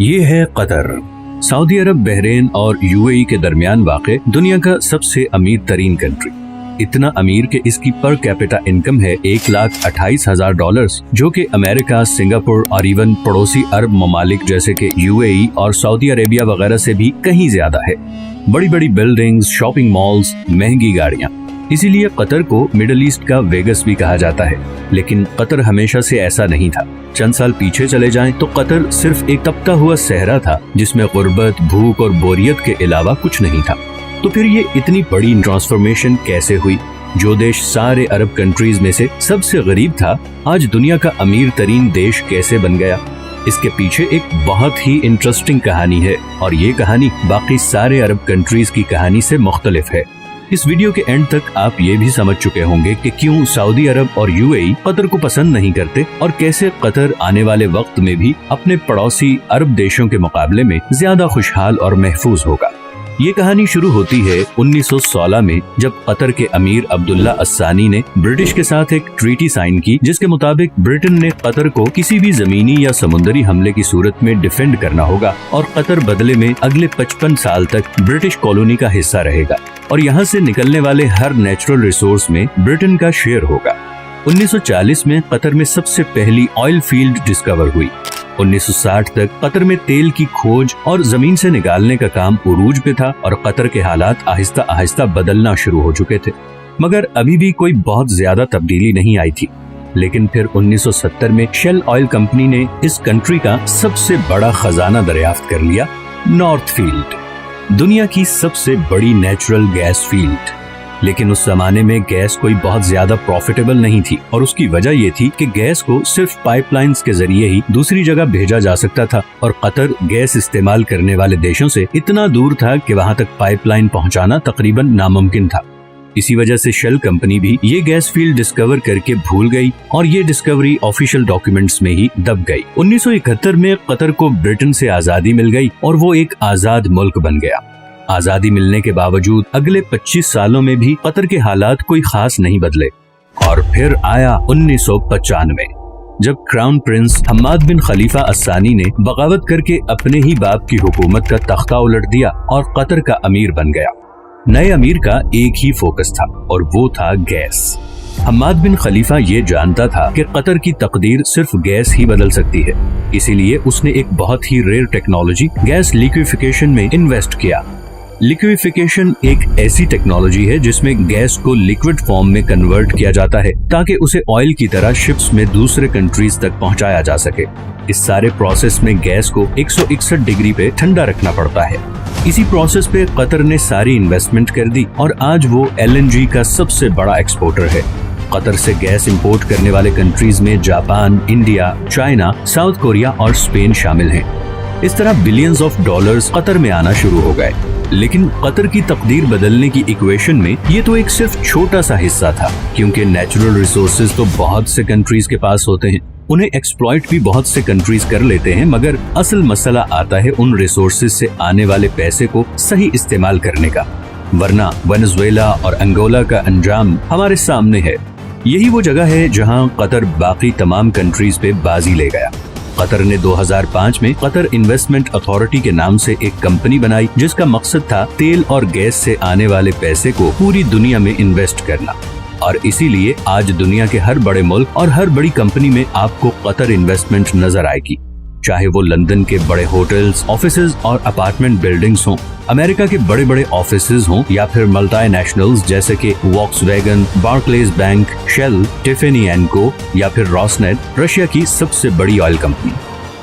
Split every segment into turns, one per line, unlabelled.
یہ ہے قطر۔ سعودی عرب، بحرین اور UAE کے درمیان واقع دنیا کا سب سے امیر ترین کنٹری، اتنا امیر کہ اس کی پر کیپٹا انکم ہے $1,28,000، جو کہ امریکہ، سنگاپور اور ایون پڑوسی عرب ممالک جیسے کہ UAE اور سعودی عربیہ وغیرہ سے بھی کہیں زیادہ ہے۔ بڑی بڑی بلڈنگز، شاپنگ مالز، مہنگی گاڑیاں، اسی لیے قطر کو مڈل ایسٹ کا ویگس بھی کہا جاتا ہے۔ لیکن قطر ہمیشہ سے ایسا نہیں تھا۔ چند سال پیچھے چلے جائیں تو قطر صرف ایک تپتا ہوا صحرا تھا جس میں غربت، بھوک اور بوریت کے علاوہ کچھ نہیں تھا۔ تو پھر یہ اتنی بڑی ٹرانسفارمیشن کیسے ہوئی؟ جو دیش سارے عرب کنٹریز میں سے سب سے غریب تھا، آج دنیا کا امیر ترین دیش کیسے بن گیا؟ اس کے پیچھے ایک بہت ہی انٹرسٹنگ کہانی ہے، اور یہ کہانی باقی سارے عرب کنٹریز کی کہانی سے مختلف ہے۔ اس ویڈیو کے اینڈ تک آپ یہ بھی سمجھ چکے ہوں گے کہ کیوں سعودی عرب اور UAE قطر کو پسند نہیں کرتے، اور کیسے قطر آنے والے وقت میں بھی اپنے پڑوسی عرب دیشوں کے مقابلے میں زیادہ خوشحال اور محفوظ ہوگا۔ یہ کہانی شروع ہوتی ہے 1916 میں، جب قطر کے امیر عبداللہ الثانی نے برٹش کے ساتھ ایک ٹریٹی سائن کی، جس کے مطابق برٹن نے قطر کو کسی بھی زمینی یا سمندری حملے کی صورت میں ڈیفینڈ کرنا ہوگا، اور قطر بدلے میں اگلے 55 سال تک برٹش کالونی کا حصہ رہے گا، اور یہاں سے نکلنے والے ہر نیچرل ریسورس میں برٹن کا شیئر ہوگا۔ 1940 میں قطر میں سب سے پہلی آئل فیلڈ ڈسکور ہوئی۔ 1960 تک قطر میں تیل کی کھوج اور زمین سے نکالنے کا کام عروج پہ تھا، اور قطر کے حالات آہستہ آہستہ بدلنا شروع ہو چکے تھے، مگر ابھی بھی کوئی بہت زیادہ تبدیلی نہیں آئی تھی۔ لیکن پھر 1970 میں شیل آئل کمپنی نے اس کنٹری کا سب سے بڑا خزانہ دریافت کر لیا، نارتھ فیلڈ، دنیا کی سب سے بڑی نیچرل گیس فیلڈ۔ لیکن اس زمانے میں گیس کوئی بہت زیادہ پروفیٹیبل نہیں تھی، اور اس کی وجہ یہ تھی کہ گیس کو صرف پائپ لائنز کے ذریعے ہی دوسری جگہ بھیجا جا سکتا تھا، اور قطر گیس استعمال کرنے والے دیشوں سے اتنا دور تھا کہ وہاں تک پائپ لائن پہنچانا تقریباً ناممکن تھا۔ اسی وجہ سے شیل کمپنی بھی یہ گیس فیلڈ ڈسکور کر کے بھول گئی، اور یہ ڈسکوری آفیشل ڈاکیومنٹس میں ہی دب گئی۔ 1971 میں قطر کو برٹن سے آزادی مل گئی، اور وہ ایک آزاد ملک بن گیا۔ آزادی ملنے کے باوجود اگلے 25 سالوں میں بھی قطر کے حالات کوئی خاص نہیں بدلے، اور پھر آیا 1995، جب کراؤن پرنس حماد بن خلیفہ الثانی نے بغاوت کر کے اپنے ہی باپ کی حکومت کا تختہ الٹ دیا اور قطر کا امیر بن گیا۔ نئے امیر کا ایک ہی فوکس تھا، اور وہ تھا گیس۔ حماد بن خلیفہ یہ جانتا تھا کہ قطر کی تقدیر صرف گیس ہی بدل سکتی ہے، اسی لیے اس نے ایک بہت ہی ریئر ٹیکنالوجی گیس لیکویفیکیشن میں انویسٹ کیا۔ لیکویفیکیشن ایک ایسی ٹیکنالوجی ہے جس میں گیس کو لیکوڈ فارم میں کنورٹ کیا جاتا ہے تاکہ اسے آئل کی طرح شپس میں دوسرے کنٹریز تک پہنچایا جا سکے۔ اس سارے پروسیس میں گیس کو 161 ڈگری پہ ٹھنڈا رکھنا پڑتا ہے۔ اسی پروسیس پہ قطر نے ساری انویسٹمنٹ کر دی، اور آج وہ LNG کا سب سے بڑا ایکسپورٹر ہے۔ قطر سے گیس امپورٹ کرنے والے کنٹریز میں Japan, India, China, south Korea اور اسپین شامل ہیں۔ اس طرح بلینز آف ڈالرز قطر میں آنا شروع ہو گئے۔ لیکن قطر کی تقدیر بدلنے کی ایکویشن میں یہ تو ایک صرف چھوٹا سا حصہ تھا، کیونکہ نیچرل ریسورسز تو بہت سے کنٹریز کے پاس ہوتے ہیں، انہیں ایکسپلائٹ بھی بہت سے کنٹریز کر لیتے ہیں، مگر اصل مسئلہ آتا ہے ان ریسورسز سے آنے والے پیسے کو صحیح استعمال کرنے کا، ورنہ وینزویلا اور انگولا کا انجام ہمارے سامنے ہے۔ یہی وہ جگہ ہے جہاں قطر باقی تمام کنٹریز پہ بازی لے گیا۔ قطر نے 2005 میں قطر انویسٹمنٹ اتھارٹی کے نام سے ایک کمپنی بنائی، جس کا مقصد تھا تیل اور گیس سے آنے والے پیسے کو پوری دنیا میں انویسٹ کرنا، اور اسی لیے آج دنیا کے ہر بڑے ملک اور ہر بڑی کمپنی میں آپ کو قطر انویسٹمنٹ نظر آئے گی، چاہے وہ لندن کے بڑے ہوٹلز، آفیسز اور اپارٹمنٹ بلڈنگز ہوں، امریکہ کے بڑے بڑے آفیسز ہوں، یا پھر ملٹی نیشنلز جیسے کہ Volkswagen, Barclays bank, Shell, Tiffany and co, یا پھر روسنیٹ، رشیا کی سب سے بڑی آئل کمپنی۔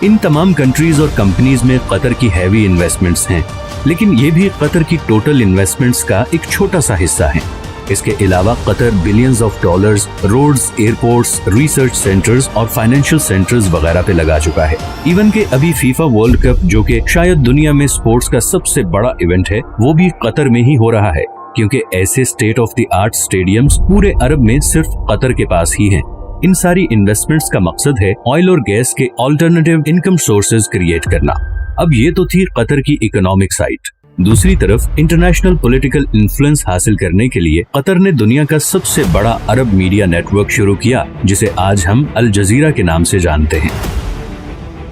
ان تمام کنٹریز اور کمپنیز میں قطر کی ہیوی انویسٹمنٹس ہیں، لیکن یہ بھی قطر کی ٹوٹل انویسٹمنٹس کا ایک چھوٹا سا حصہ ہیں۔ اس کے علاوہ Qatar billions of dollars roads, airports, research centres اور فائنینشیل سینٹرز وغیرہ پہ لگا چکا ہے۔ ایون کہ ابھی فیفا ورلڈ کپ، جو کہ شاید دنیا میں سپورٹس کا سب سے بڑا ایونٹ ہے، وہ بھی قطر میں ہی ہو رہا ہے، کیونکہ ایسے state of the art stadiums پورے عرب میں صرف قطر کے پاس ہی ہیں۔ ان ساری انویسٹمنٹس کا مقصد ہے آئل اور گیس کے آلٹرنیٹیو انکم سورسز کریٹ کرنا۔ اب یہ تو تھی قطر کی اکنامک سائٹ۔ دوسری طرف انٹرنیشنل پولیٹیکل انفلوئنس حاصل کرنے کے لیے قطر نے دنیا کا سب سے بڑا عرب میڈیا نیٹ ورک شروع کیا، جسے آج ہم الجزیرہ کے نام سے جانتے ہیں۔